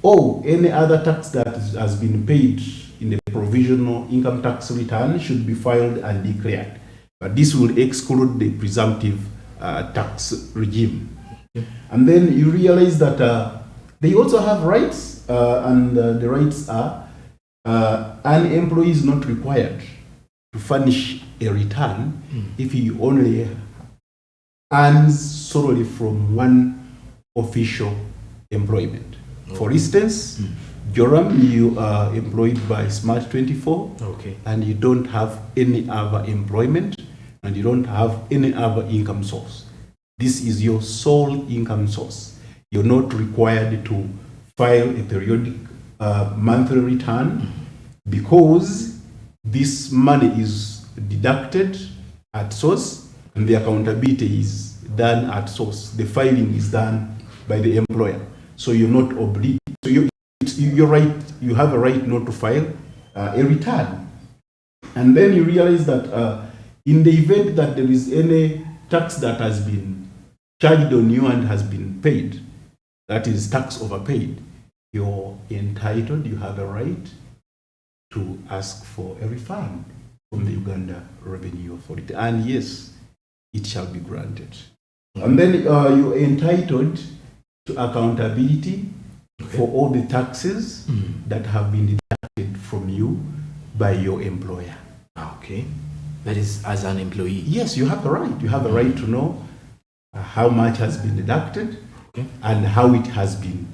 or any other tax that has been paid in the provisional income tax return should be filed and declared. But this will exclude the presumptive tax regime. And then you realize that they also have rights, and the rights are an employee is not required to furnish a return if he only earns solely from one official employment. For instance, Joram, you are employed by Smb-Taxation, and you don't have any other employment, and you don't have any other income source. This is your sole income source. You're not required to file a periodic monthly return because this money is deducted at source and the accountability is done at source. The filing is done by the employer. So you're not obligated. So you're right, you have a right not to file a return. And then you realize that in the event that there is any tax that has been charged on you and has been paid, that is tax overpaid, you're entitled, you have a right to ask for a refund from the Uganda Revenue Authority. And yes, it shall be granted. And then you're entitled to accountability for all the taxes that have been deducted from you by your employer. Okay. That is as an employee? Yes, you have a right. You have a right to know how much has been deducted and how it has been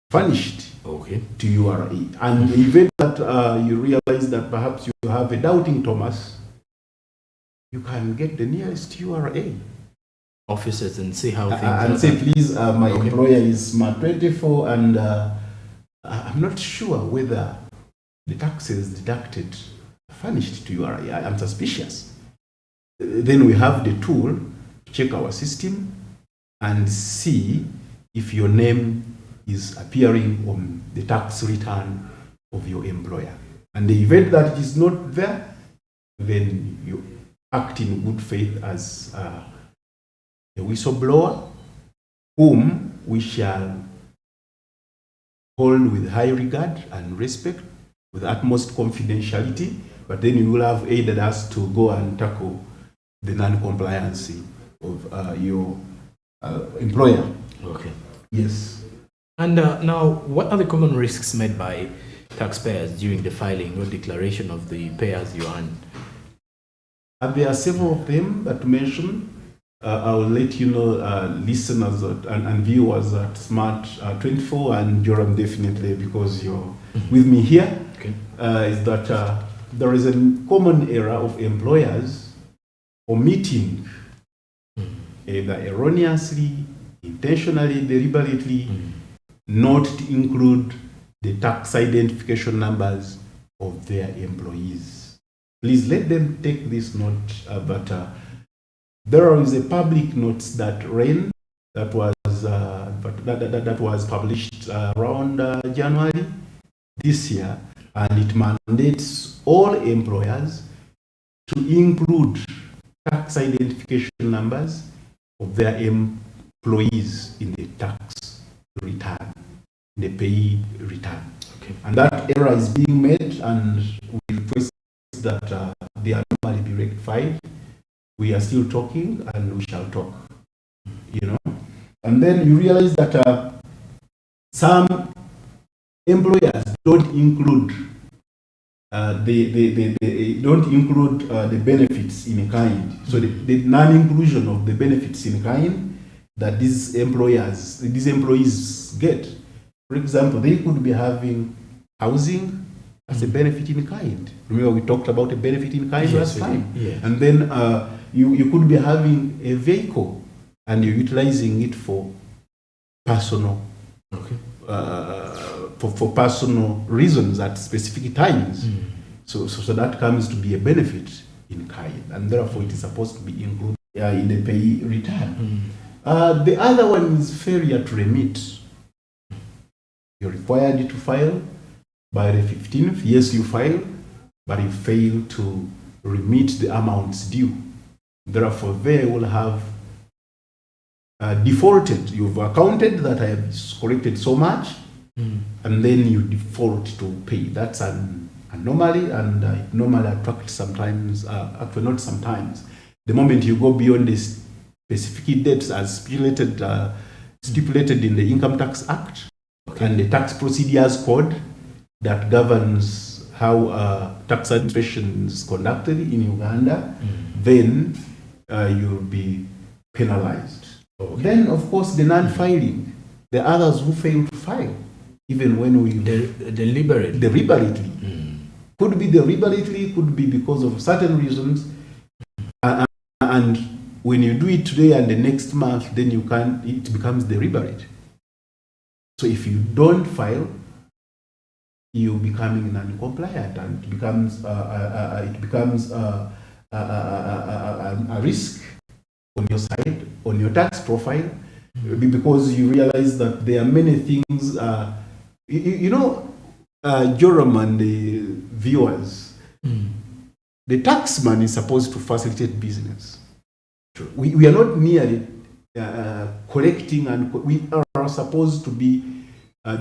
furnished to URA. And in the event that you realize that perhaps you have a doubting Thomas, you can get the nearest URA officers and see how things and say, please, my employer is Smb-Taxation, and I'm not sure whether the taxes deducted furnished to URA. I'm suspicious. Then we have the tool to check our system and see if your name is appearing on the tax return of your employer. And the event that it is not there, then you act in good faith as a whistleblower, whom we shall hold with high regard and respect, with utmost confidentiality, but then you will have aided us to go and tackle the non-compliance of your employer. Yes. And now, what are the common risks made by taxpayers during the filing or declaration of the payers you earn? There are several of them that to mention. I'll let you know, listeners and viewers at Smb-Taxation and Joram definitely, because you're with me here, is that there is a common error of employers omitting, either erroneously, intentionally, deliberately, not to include the tax identification numbers of their employees. Please let them take this note, but there is a public notice that ran that was published around January this year, and it mandates all employers to include tax identification numbers of their employees in the tax return, the payee return. And that error is being made, and we request that the anomaly be rectified. We are still talking, and we shall talk, And then you realize that some employers don't include the benefits in kind. So the non-inclusion of the benefits in kind that these employees get. For example, they could be having housing as a benefit in kind. Remember, we talked about a benefit in kind last time. And then you could be having a vehicle and you're utilizing it for personal for personal reasons at specific times. So that comes to be a benefit in kind, and therefore it is supposed to be included in the payee return. The other one is failure to remit. You're required to file by the 15th. Yes, you file, but you fail to remit the amounts due. Therefore, they will have defaulted. You've accounted that I have collected so much, and then you default to pay. That's an anomaly, and it normally attracts sometimes, actually not sometimes, the moment you go beyond the specific dates as stipulated in the Income Tax Act and the Tax Procedures Code that governs how tax administration is conducted in Uganda, then you'll be penalized. Then, of course, the non-filing, the others who fail to file, even when we deliberately. Could be deliberately, could be because of certain reasons, and when you do it today and the next month, then it becomes deliberate. So if you don't file, you're becoming non-compliant, and it becomes a risk on your side, on your tax profile, because you realize that there are many things. Joram and the viewers, the taxman is supposed to facilitate business. We are not merely collecting, and we are supposed to be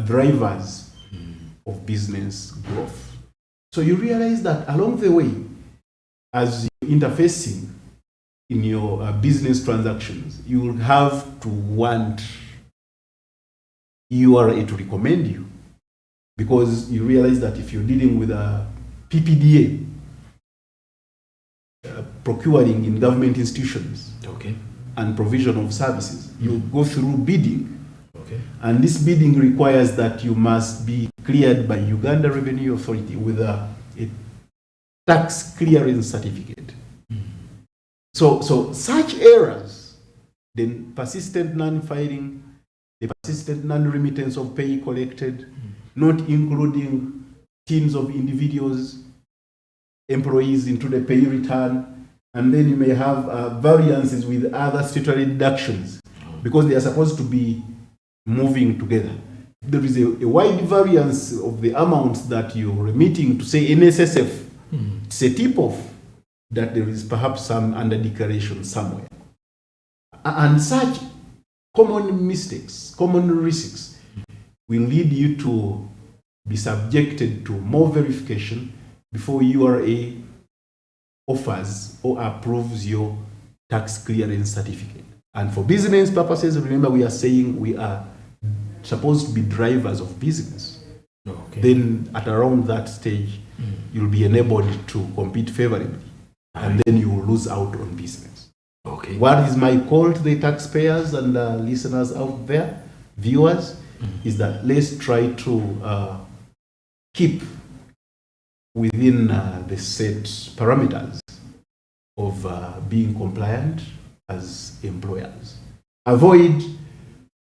drivers of business growth. So you realize that along the way, as you're interfacing in your business transactions, you will have to want URA to recommend you, because you realize that if you're dealing with a PPDA, procuring in government institutions, and provision of services, you go through bidding. And this bidding requires that you must be cleared by Uganda Revenue Authority with a tax clearance certificate. So such errors, then persistent non-filing, the persistent non-remittance of pay collected, not including teams of individuals, employees into the pay return, and then you may have variances with other statutory deductions, because they are supposed to be moving together. There is a wide variance of the amounts that you're remitting to, say, NSSF. It's a tip-off that there is perhaps some under-declaration somewhere. And such common mistakes, common risks, will lead you to be subjected to more verification before URA offers or approves your tax clearance certificate. And for business purposes, remember, we are saying we are supposed to be drivers of business. Then at around that stage, you'll be enabled to compete favorably, and then you will lose out on business. What is my call to the taxpayers and listeners out there, viewers, is that let's try to keep within the set parameters of being compliant as employers. Avoid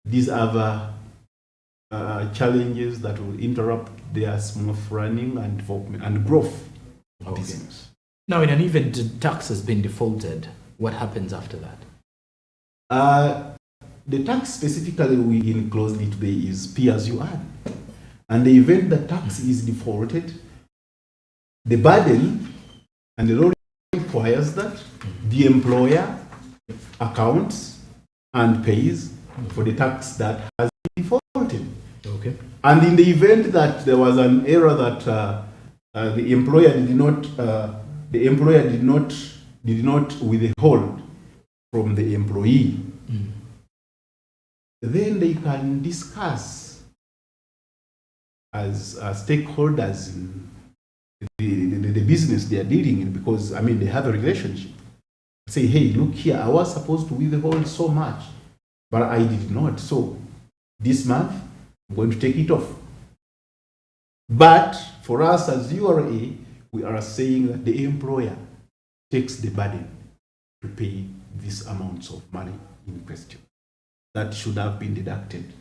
these other challenges that will interrupt their smooth running and growth of business. Now, in an event the tax has been defaulted, what happens after that? The tax specifically we in closely today is pay as you earn. And the event the tax is defaulted, the burden and the law requires that the employer accounts and pays for the tax that has been defaulted. And in the event that there was an error that the employer did not withhold from the employee, then they can discuss as stakeholders in the business they are dealing in, because I mean they have a relationship. Say, hey, look here, I was supposed to withhold so much, but I did not. So this month I'm going to take it off. But for us as URA, we are saying that the employer takes the burden to pay these amounts of money in question that should have been deducted.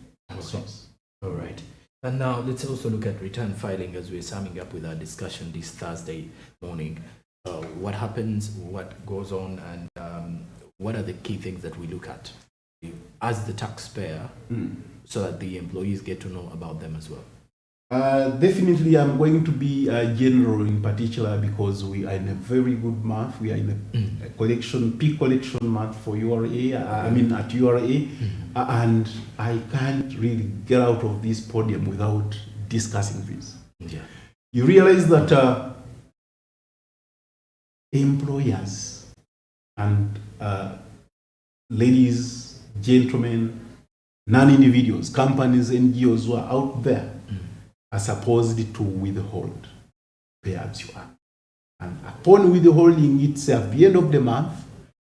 All right. And now let's also look at return filing as we're summing up with our discussion this Thursday morning. What happens, what goes on, and what are the key things that we look at as the taxpayer so that the employees get to know about them as well? Definitely, I'm going to be general in particular because we are in a very good month. We are in a peak collection month for URA. I mean, at URA, and I can't really get out of this podium without discussing this. Yeah. You realize that employers and ladies, gentlemen, non-individuals, companies, NGOs who are out there are supposed to withhold pay as you earn. And upon withholding it at the end of the month,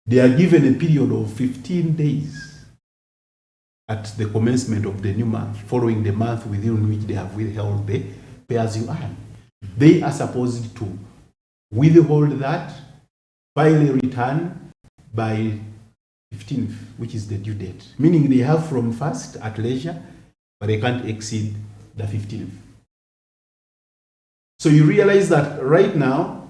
they are given a period of 15 days at the commencement of the new month, following the month within which they have withheld the pay as you earn. They are supposed to withhold that, file a return by 15th, which is the due date. Meaning they have from 1st at leisure, but they can't exceed the 15th. So you realize that right now,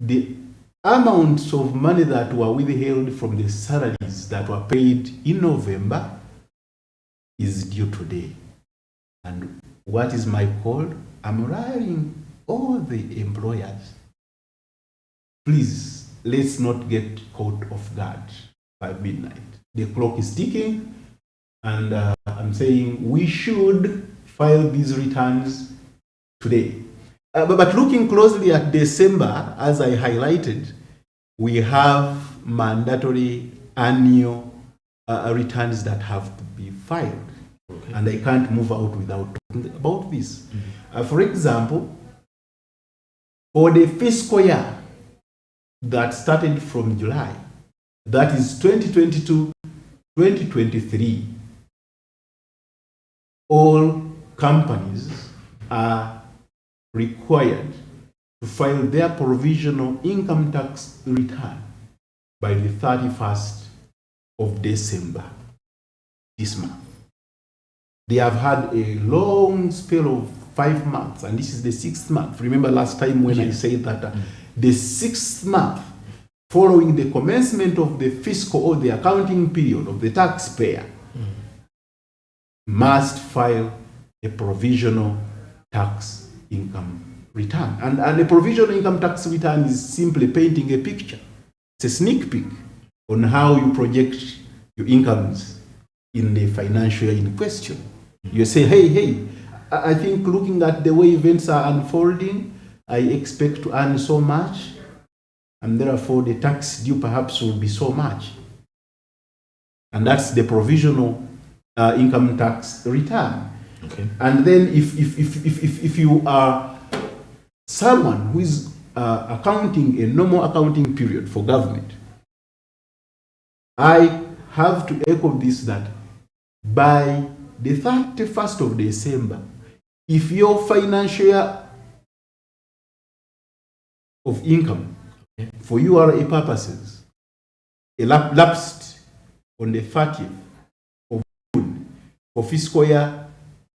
the amounts of money that were withheld from the salaries that were paid in November is due today. And what is my call? I'm rallying all the employers. Please, let's not get caught off guard by midnight. The clock is ticking, and I'm saying we should file these returns today. But looking closely at December, as I highlighted, we have mandatory annual returns that have to be filed. Okay. And I can't move out without talking about this. For example, for the fiscal year that started from July, that is 2022-2023, all companies are required to file their provisional income tax return by the 31st of December this month. They have had a long spell of 5 months, and this is the 6th month. Remember last time when I said that the 6th month following the commencement of the fiscal or the accounting period of the taxpayer must file a provisional tax income return. And the provisional income tax return is simply painting a picture. It's a sneak peek on how you project your incomes in the financial year in question. You say, hey, I think looking at the way events are unfolding, I expect to earn so much, and therefore the tax due perhaps will be so much. And that's the provisional income tax return. Okay. And then if you are someone who is accounting a normal accounting period for government, I have to echo this, that by the 31st of December, if your financial year of income for URA purposes lapsed on the 30th of June for fiscal year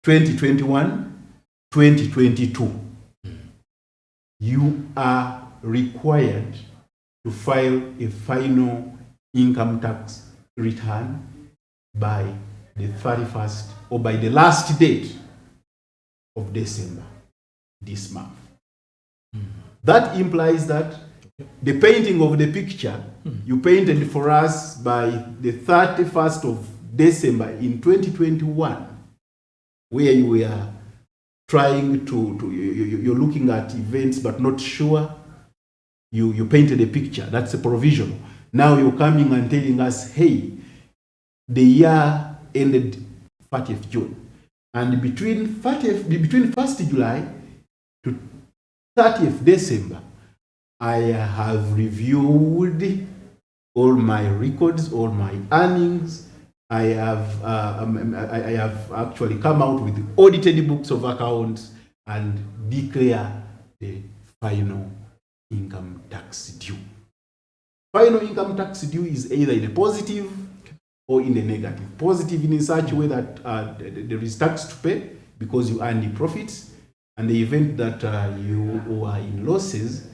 2021-2022, you are required to file a final income tax return by the 31st or by the last date of December this month. That implies that the painting of the picture you painted for us by the 31st of December in 2021, where you were trying you're looking at events but not sure, you painted a picture. That's a provisional. Now you're coming and telling us, hey, the year ended 30th June. And between 1st July to 30th December, I have reviewed all my records, all my earnings. I have actually come out with audited books of accounts and declare the final income tax due. Final income tax due is either in a positive or in the negative. Positive in such a way that there is tax to pay because you earn the profits, and the event that you are in losses,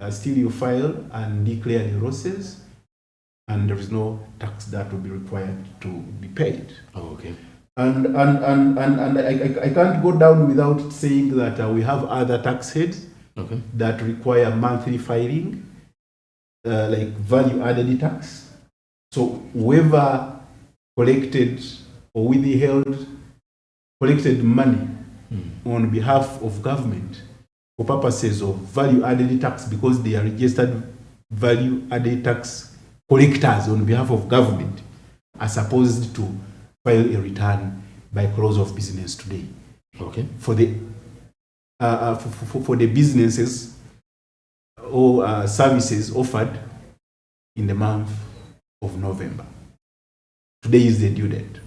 still you file and declare the losses, and there is no tax that will be required to be paid. Oh, okay. And I can't go down without saying that we have other tax heads that require monthly filing, like value added tax. So whoever collected or collected money on behalf of government for purposes of value added tax, because they are registered value added tax collectors on behalf of government, are supposed to file a return by close of business today. Okay. For the for the businesses or services offered in the month of November. Today is the due date.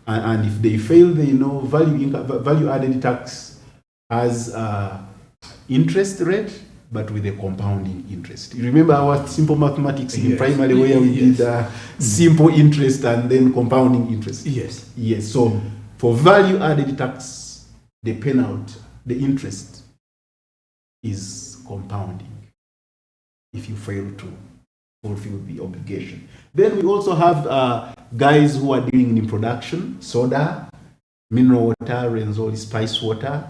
And if they fail, they know value added tax has interest rate, but with a compounding interest. You remember our simple mathematics in primary where we did simple interest and then compounding interest? Yes. Yes. So for value added tax, the penalty, the interest is compounding if you fail to fulfill the obligation. Then we also have guys who are dealing in production, soda, mineral water, Renzoli spice water,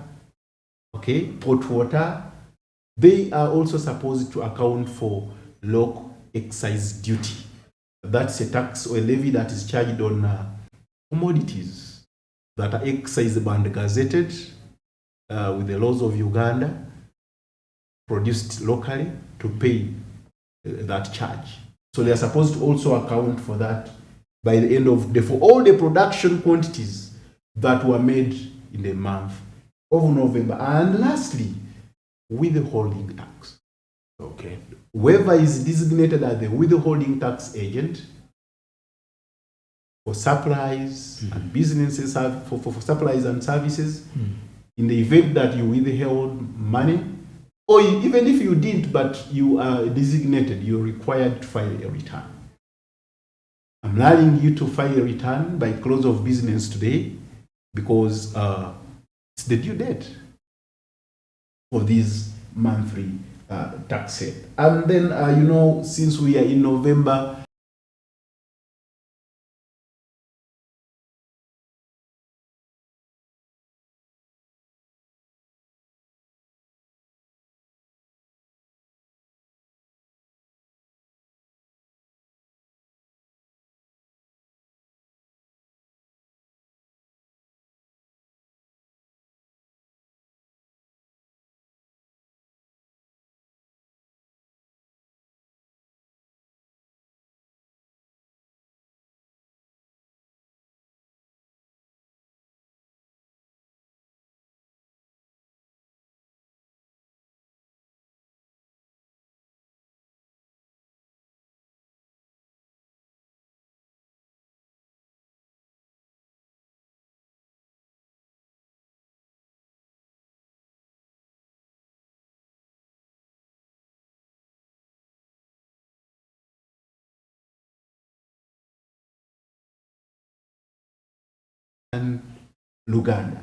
okay, pot water. They are also supposed to account for local excise duty. That's a tax or a levy that is charged on commodities that are excised and gazetted with the laws of Uganda, produced locally, to pay that charge. So they are supposed to also account for that by the end of for all the production quantities that were made in the month of November. And lastly, withholding tax. Okay. Whoever is designated as the withholding tax agent for supplies and businesses, for supplies and services, in the event that you withheld money, or even if you didn't, but you are designated, you're required to file a return. I'm allowing you to file a return by close of business today because it's the due date for this monthly tax set. And then, since we are in November, and Luganda.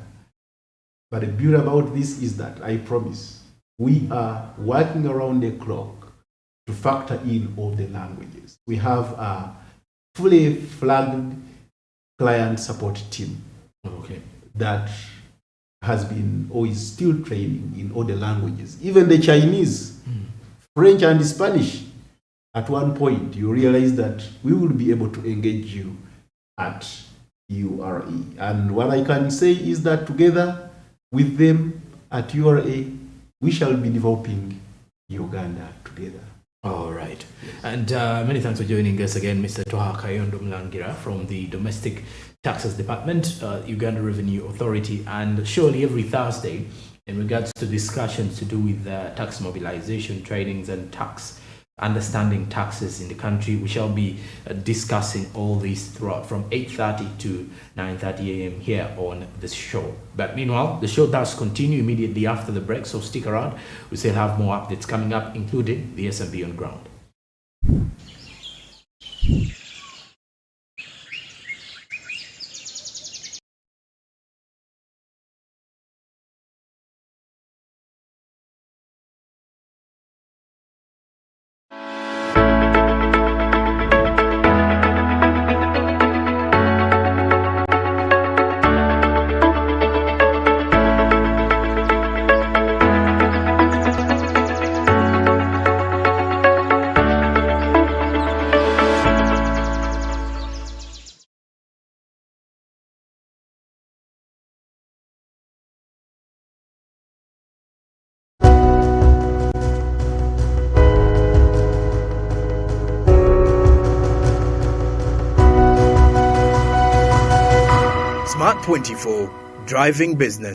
But the beauty about this is that I promise we are working around the clock to factor in all the languages. We have a fully flagged client support team that has been or is still training in all the languages, even the Chinese, French and Spanish. At one point, you realize that we will be able to engage you at URA. And what I can say is that together with them at URA, we shall be developing Uganda together. All right. And many thanks for joining us again, Mr. Toha Kayondo Mlangira from the Domestic Taxes Department, Uganda Revenue Authority. And surely every Thursday, in regards to discussions to do with tax mobilization, trainings, and tax understanding taxes in the country, we shall be discussing all these throughout from 8:30 to 9:30 a.m. here on the show. But meanwhile, the show does continue immediately after the break, so stick around. We still have more updates coming up, including the SMB on ground. Smart 24, driving business.